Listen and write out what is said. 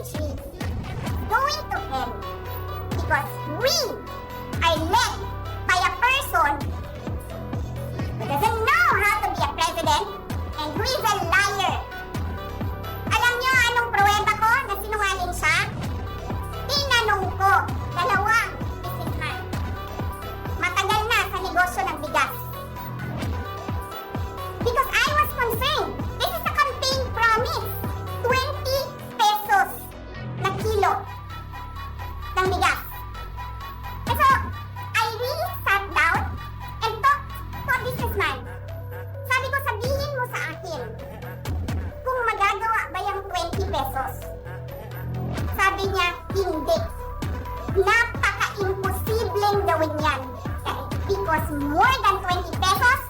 country going to hell because we are led by a person who doesn't know how to be a president and who is a liar. Alam niyo anong pruweba ko na sinungaling siya? Tinanong ko, dalawang businessman. Matagal na sa negosyo ng bigas. Because I was concerned. This is a campaign promise. 20 pesos na kilo ng bigas. And so, I really sat down and talked to a businessman. Sabi ko, sabihin mo sa akin kung magagawa ba yung 20 pesos. Sabi niya, hindi. Napaka-imposibleng gawin yan. Because more than 20 pesos